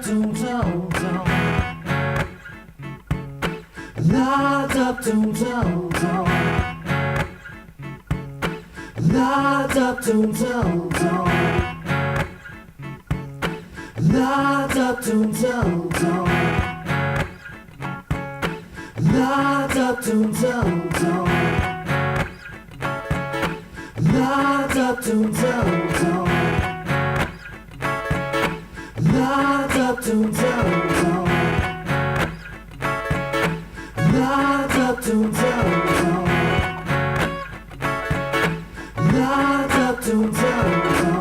doom doom doom. La da doom doom doom. La da doom doom doom. La da doom doom doom. La da doom doom doom. La da doom doom doom. La da doom doom doom. La da doom doom doom. La da doom doom doom.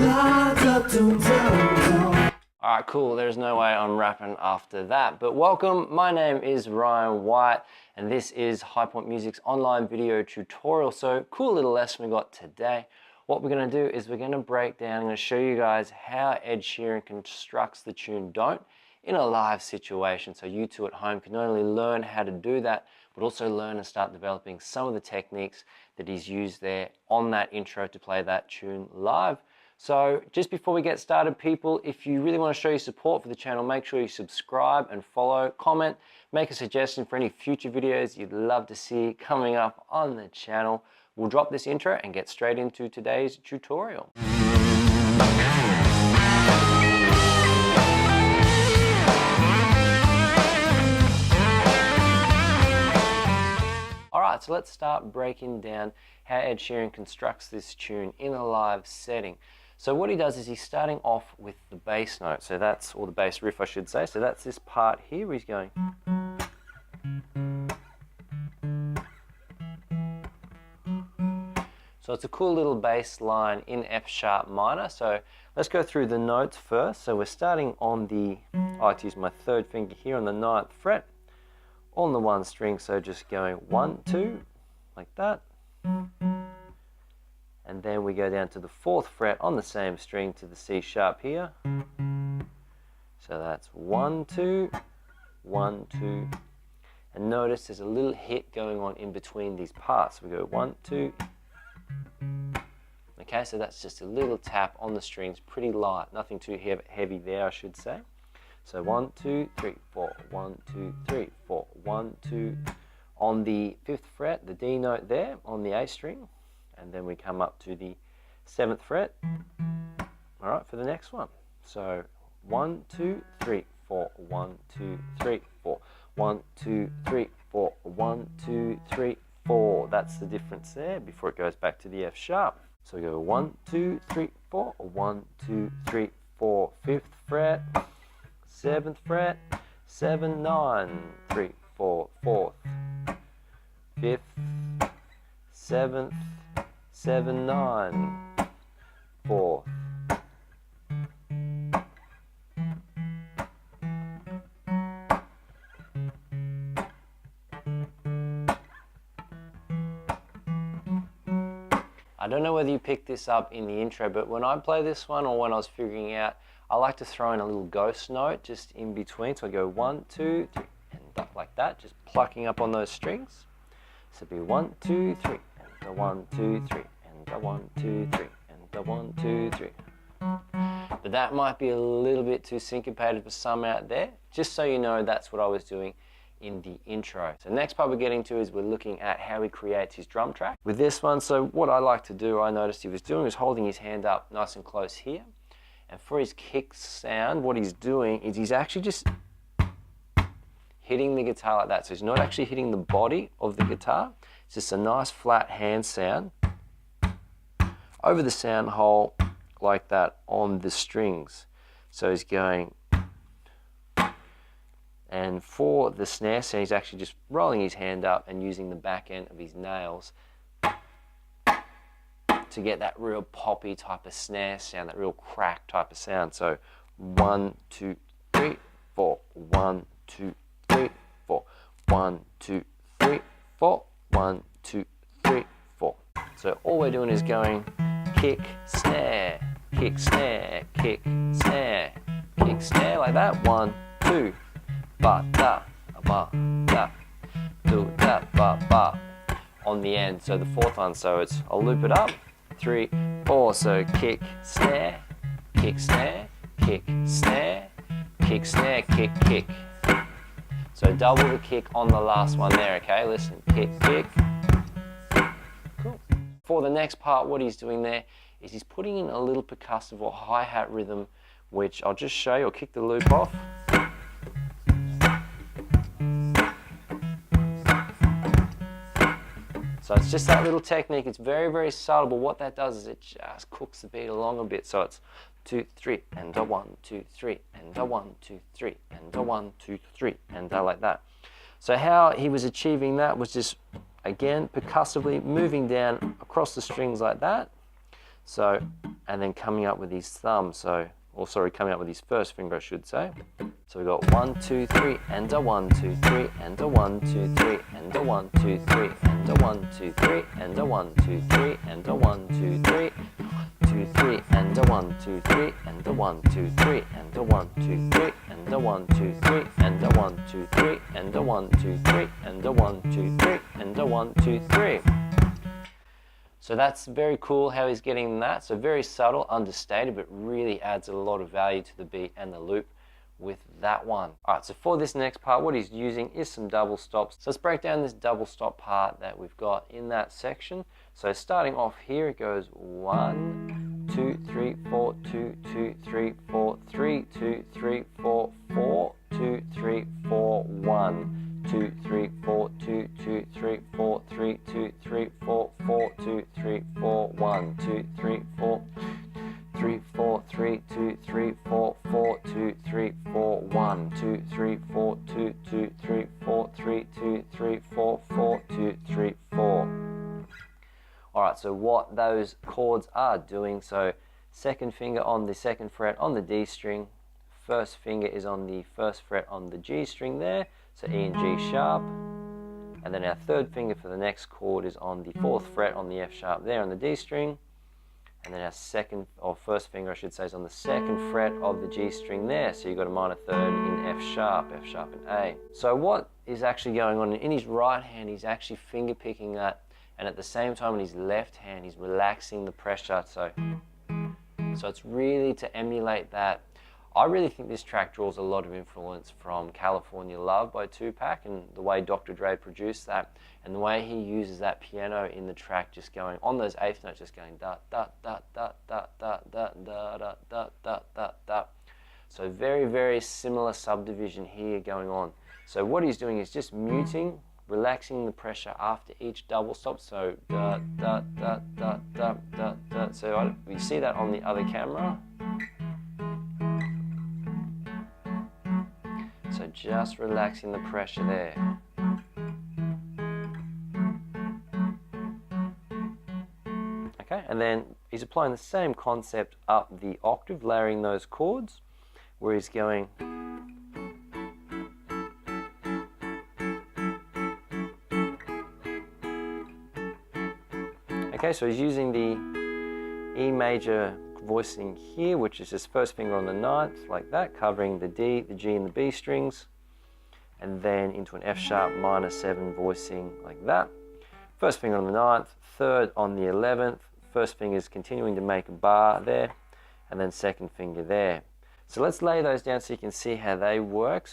La da doom doom doom. Alright, cool. There's no way I'm rapping after that. But welcome, my name is Ryan White, and this is High Point Music's online video tutorial. So, cool little lesson we got today. What we're going to do is we're going to break down, I'm going to show you guys how Ed Sheeran constructs the tune Don't in a live situation. So you two at home can not only learn how to do that, but also learn and start developing some of the techniques that he's used there on that intro to play that tune live. So just before we get started, people, if you really want to show your support for the channel, make sure you subscribe and follow, comment, make a suggestion for any future videos you'd love to see coming up on the channel. We'll drop this intro and get straight into today's tutorial. Alright, so let's start breaking down how Ed Sheeran constructs this tune in a live setting. So what he does is he's starting off with the bass note, so that's, or the bass riff I should say, so that's this part here where he's going. So it's a cool little bass line in F sharp minor. So let's go through the notes first. So we're starting on the, I like to use my third finger here on the 9th fret on the 1 string. So just going 1, 2, like that. And then we go down to the 4th fret on the same string to the C sharp here. So that's 1, 2, 1, 2. And notice there's a little hit going on in between these parts. We go 1, 2. Okay, so that's just a little tap on the strings, pretty light, nothing too heavy there, I should say. So 1, 2, 3, 4, 1, 2, 3, 4, 1, 2. On the 5th fret, the D note there on the A string, and then we come up to the 7th fret. All right, for the next one. So 1, 2, 3, 4, 1, 2, 3, 4, 1, 2, 3, 4, 1, 2, 3, 4. That's the difference there before it goes back to the F sharp. So we go 1, 2, 3, 4, 1, 2, 3, 4, 5th fret, 7th fret, 7, 9, 3, 4, 4th, 5th, 7th, 7, 9, 4th. I don't know whether you picked this up in the intro, but when I play this one or when I was figuring out, I like to throw in a little ghost note just in between. So I go 1, 2, 3, and up like that, just plucking up on those strings. So it'd be 1, 2, 3, and the 1, 2, 3, and the 1, 2, 3, and the 1, 2, 3. But that might be a little bit too syncopated for some out there. Just so you know, that's what I was doing in the intro. So next part we're getting to is we're looking at how he creates his drum track with this one. So what I like to do, I noticed he was doing was holding his hand up nice and close here, and for his kick sound what he's doing is he's actually just hitting the guitar like that. So he's not actually hitting the body of the guitar, it's just a nice flat hand sound over the sound hole like that on the strings. So he's going, and for the snare sound, he's actually just rolling his hand up and using the back end of his nails to get that real poppy type of snare sound, that real crack type of sound. So 1, 2, 3, 4, 1, 2, 3, 4, 1, 2, 3, 4, 1, 2, 3, 4. So all we're doing is going kick, snare, kick, snare, kick, snare, kick, snare, like that. 1, 2. Ba da ba da do da ba ba on the end. So the 4th one, so it's, I'll loop it up, 3, 4. So kick, snare, kick, snare, kick, snare, kick, snare, kick, kick. So double the kick on the last one there, okay? Listen, kick, kick. Cool. For the next part, what he's doing there is he's putting in a little percussive or hi-hat rhythm, which I'll just show you. I'll kick the loop off. So it's just that little technique. It's very, very subtle, but what that does is it just cooks the beat along a bit. So it's 2, 3, and a 1, 2, 3, and a 1, 2, 3, and a 1, 2, 3, and like that. So how he was achieving that was just, again, percussively moving down across the strings like that. So, and then coming up with his thumb. So, or sorry, coming up with his first finger, I should say. So we got 1, 2, 3, and a 1, 2, 3, and a 1, 2, 3, and a 1, 2, 3, and a 1, 2, 3, and a 1, 2, 3, and a 1, 2, 3, 2, 3, and a 1, 2, 3, and a 1, 2, 3, and a 1, 2, 3, and a 1, 2, 3, and a 1, 2, 3, and a 1, 2, 3, and a 1, 2, 3, and a 1, 2, 3. So that's very cool how he's getting that. So very subtle, understated, but really adds a lot of value to the beat and the loop with that one. All right, so for this next part, what he's using is some double stops. So let's break down this double stop part that we've got in that section. So starting off here, it goes 1, 2, 3, 4, 2, 2, 3, 4, 3, 2, 3, 4, 4, 2, 3, 4, 1. 2, 3, 4, 2, 2, 3, 4, 3, 2, 3, 4, 4, 2, 3, 4, 1, 2, 3, 4, 3, 4, 3, 2, 3, 4, 4, 2, 3, 4, 1, 2, 3, 4, 2, 2, 3, 4, 3, 2, 3, 4, 4, 2, 3, 4. Alright, so what those chords are doing, so second finger on the second fret on the D string, first finger is on the first fret on the G string there, so E and G sharp, and then our third finger for the next chord is on the fourth fret on the F sharp there on the D string, and then our second, or first finger I should say, is on the second fret of the G string there, so you've got a minor third in F sharp and A. So what is actually going on, in his right hand he's actually finger picking that, and at the same time in his left hand he's relaxing the pressure, so it's really to emulate that. I really think this track draws a lot of influence from California Love by Tupac, and the way Dr. Dre produced that, and the way he uses that piano in the track, just going on those eighth notes, just going da da da da da da da da da da da da da. So very, very similar subdivision here going on. So what he's doing is just muting, relaxing the pressure after each double stop. So da da da da da da da. So we see that on the other camera. So just relaxing the pressure there. Okay, and then he's applying the same concept up the octave, layering those chords, where he's going. Okay, so he's using the E major voicing here, which is his first finger on the ninth, like that, covering the D, the G and the B strings, and then into an F sharp minor 7 voicing like that. First finger on the ninth, third on the 11th, first finger is continuing to make a bar there, and then second finger there. So let's lay those down so you can see how they work.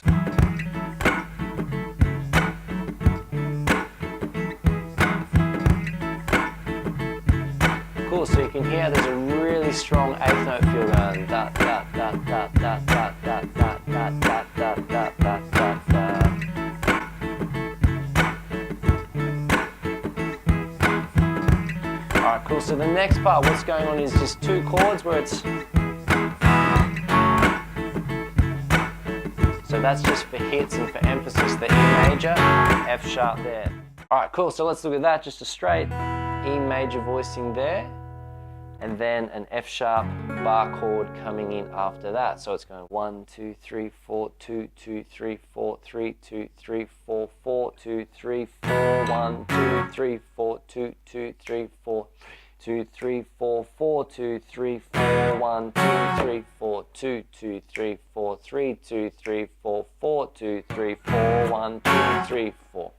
Cool, so you can hear there's a really strong eighth note feel going da da da da da da da da da da da da da da. Alright, cool, so the next part, what's going on is just two chords where it's, so that's just for hits and for emphasis, the E major, F sharp there. Alright, cool, so let's look at that, just a straight E major voicing there, and then an F sharp bar chord coming in after that. So it's going 1, 2, 3, 4, 2, 2, 3, 4, 3, 2, 3, 4, 4, 2, 3, 4, 1, 2, 3, 4, 2, 2, 3, 4, 2, 3, 4, 4, 2, 3, 4, 1, 2, 3, 4, 2, 2, 3, 4, 3, 2, 3, 4, 4, 2, 3, 4, 1, 2, 3, 4.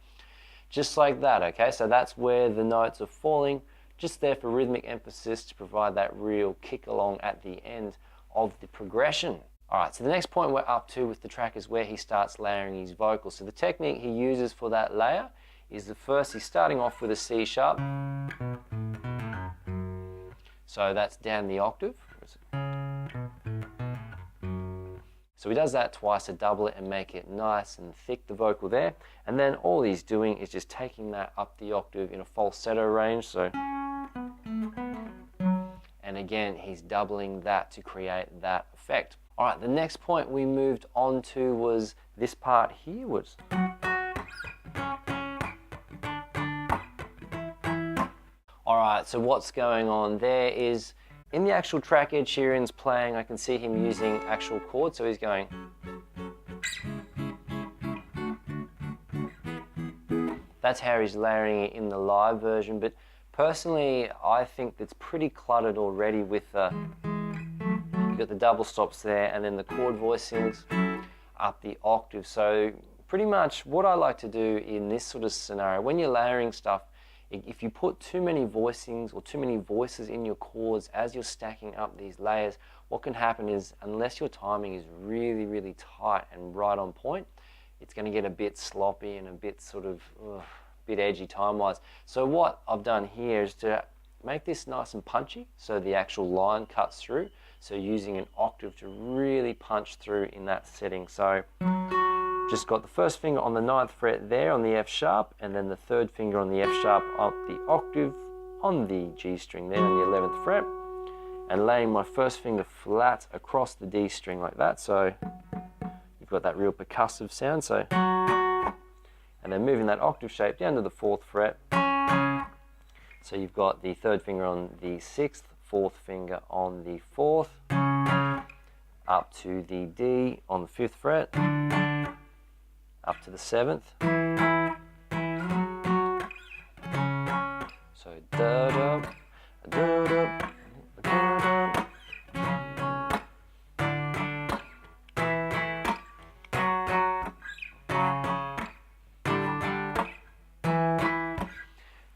Just like that, okay? So that's where the notes are falling, just there for rhythmic emphasis to provide that real kick along at the end of the progression. All right, so the next point we're up to with the track is where he starts layering his vocals. So the technique he uses for that layer is he's starting off with a C sharp. So that's down the octave. So he does that twice to double it and make it nice and thick, the vocal there. And then all he's doing is just taking that up the octave in a falsetto range. So, and again, he's doubling that to create that effect. All right, the next point we moved on to was this part here was. All right, so what's going on there is, in the actual track Ed Sheeran's playing, I can see him using actual chords, so he's going. That's how he's layering it in the live version, but personally, I think that's pretty cluttered already with, you've got the double stops there, and then the chord voicings up the octave. So pretty much what I like to do in this sort of scenario, when you're layering stuff, if you put too many voicings or too many voices in your chords as you're stacking up these layers, what can happen is, unless your timing is really, really tight and right on point, it's going to get a bit sloppy and a bit sort of, bit edgy time-wise. So what I've done here is to make this nice and punchy, so the actual line cuts through. So using an octave to really punch through in that setting. So just got the first finger on the 9th fret there on the F sharp, and then the third finger on the F sharp up the octave on the G string there on the 11th fret, and laying my first finger flat across the D string like that. So you've got that real percussive sound. So, and then moving that octave shape down to the 4th fret. So you've got the third finger on the 6th, 4th finger on the 4th, up to the D on the 5th fret, up to the 7th. So da da da da da da.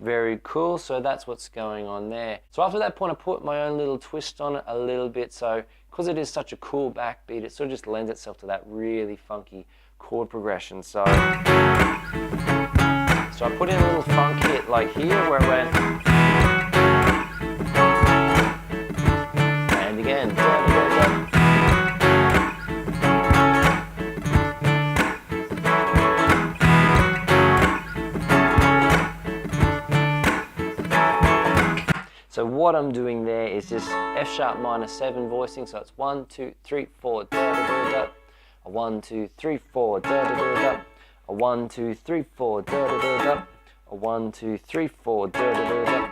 Very cool, so that's what's going on there. So after that point I put my own little twist on it a little bit, so because it is such a cool backbeat, it sort of just lends itself to that really funky chord progression. So I put in a little funk hit like here where it went, and again, da, da, da, da. So what I'm doing there is just F sharp minor 7 voicing, so it's 1, 2, 3, 4, da da da da, a 1, 2, 3, 4, da da da da, a 1, 2, 3, 4, da da da da, a 1, 2, 3, 4, da da da da.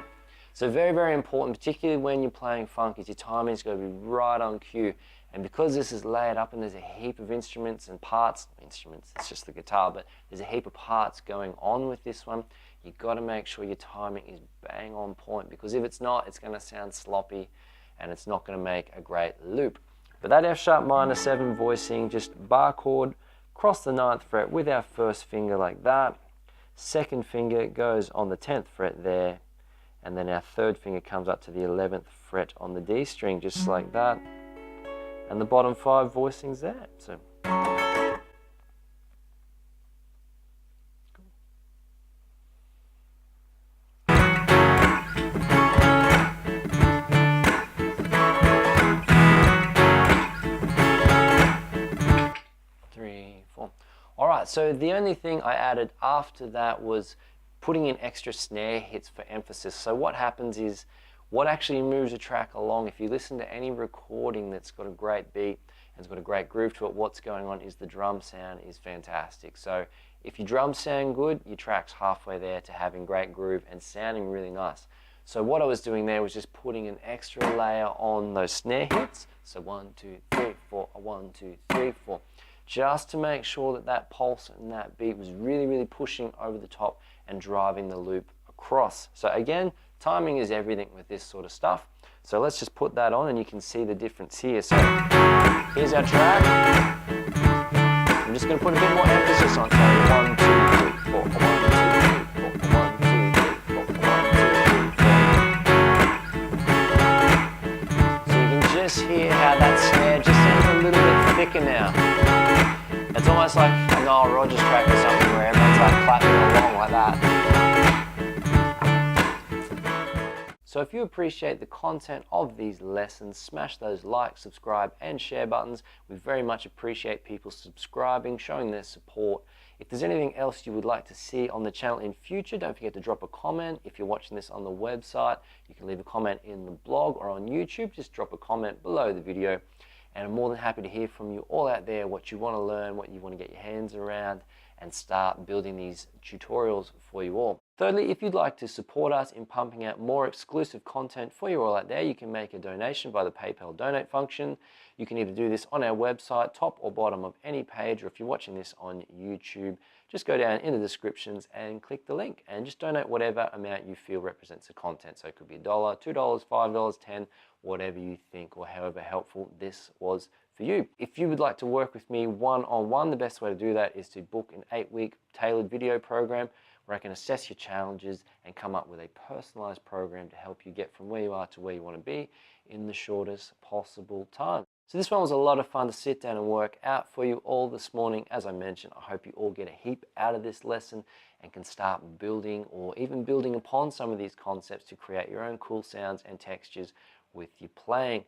So very, very important, particularly when you're playing funk, is your timing is going to be right on cue. And because this is layered up and there's a heap of instruments and parts, it's just the guitar, but there's a heap of parts going on with this one, you've got to make sure your timing is bang on point, because if it's not, it's going to sound sloppy and it's not going to make a great loop. But that F sharp minor 7 voicing, just bar chord, cross the 9th fret with our first finger like that, second finger goes on the 10th fret there, and then our third finger comes up to the 11th fret on the D string, just like that, and the bottom 5 voicings there. So. 3, 4. Alright, so the only thing I added after that was putting in extra snare hits for emphasis. So what happens is, what actually moves a track along, if you listen to any recording that's got a great beat and it's got a great groove to it, what's going on is the drum sound is fantastic. So if your drums sound good, your track's halfway there to having great groove and sounding really nice. So what I was doing there was just putting an extra layer on those snare hits. So 1, 2, 3, 4, 1, 2, 3, 4. Just to make sure that that pulse and that beat was really, really pushing over the top and driving the loop across. So again, timing is everything with this sort of stuff. So let's just put that on and you can see the difference here. So here's our track. I'm just going to put a bit more emphasis on. So 1, 2, 3, 4, 1, 2, 3, 4, 1, 2, 3, 4, 1, 2, 3, 4. So you can just hear how that snare shaking now. It's almost like a Nile Rodgers track or something where everyone's like clapping along like that. So if you appreciate the content of these lessons, smash those like, subscribe and share buttons. We very much appreciate people subscribing, showing their support. If there's anything else you would like to see on the channel in future, don't forget to drop a comment. If you're watching this on the website, you can leave a comment in the blog or on YouTube. Just drop a comment below the video. And I'm more than happy to hear from you all out there, what you want to learn, what you want to get your hands around, and start building these tutorials for you all. Thirdly, if you'd like to support us in pumping out more exclusive content for you all out there, you can make a donation by the PayPal donate function. You can either do this on our website, top or bottom of any page, or if you're watching this on YouTube, just go down in the descriptions and click the link and just donate whatever amount you feel represents the content. So it could be $1, $2, $5, $10, whatever you think, or however helpful this was for you. If you would like to work with me one-on-one, the best way to do that is to book an 8-week tailored video program where I can assess your challenges and come up with a personalized program to help you get from where you are to where you want to be in the shortest possible time. So this one was a lot of fun to sit down and work out for you all this morning. As I mentioned, I hope you all get a heap out of this lesson and can start building or even building upon some of these concepts to create your own cool sounds and textures with your playing.